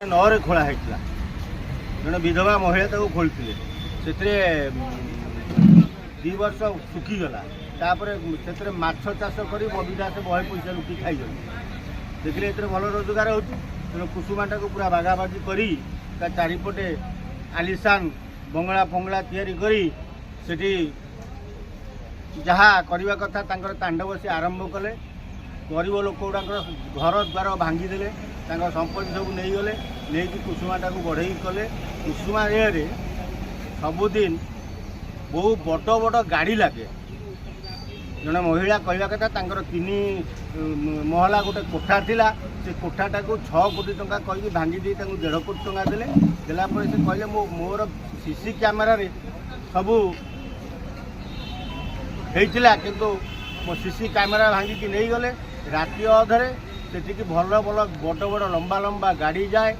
नहर खोला होता जड़े विधवा महिला खोलते से 2 वर्ष सुखीगला से माछ चाष कर बबीदा से बहे पैसा लुटि खाई देखिए ये भल रोजगार हो कुसुमाटा को पूरा बागाबागी कर चारिपटे आलिशान बंगला फंगला तैयारी जहाँ करने कथा तांडव से आरंभ कले गरीब लोक गुड़ा घर द्वार भांगीदे संपत्ति सब नहीं गले नहीं कुसुमाटा को बढ़े कले कुसुमा एरिया सबुदिन बहु बड़ बड़ गाड़ी लगे जड़े महिला कहवा कथा 3 महला गोटे कोठा थिला से कोठाटा को 6 कोटी टंका कही भांगी दी 1.5 कोटी टंका देले से कहले मोर सीसी कैमेरा रे सबू होता किंतु मो सीसी कैमेरा भांगिकी नहीं गले राति अधरे से भल भल बड़ बड़ लंबा लंबा गाड़ी जाए।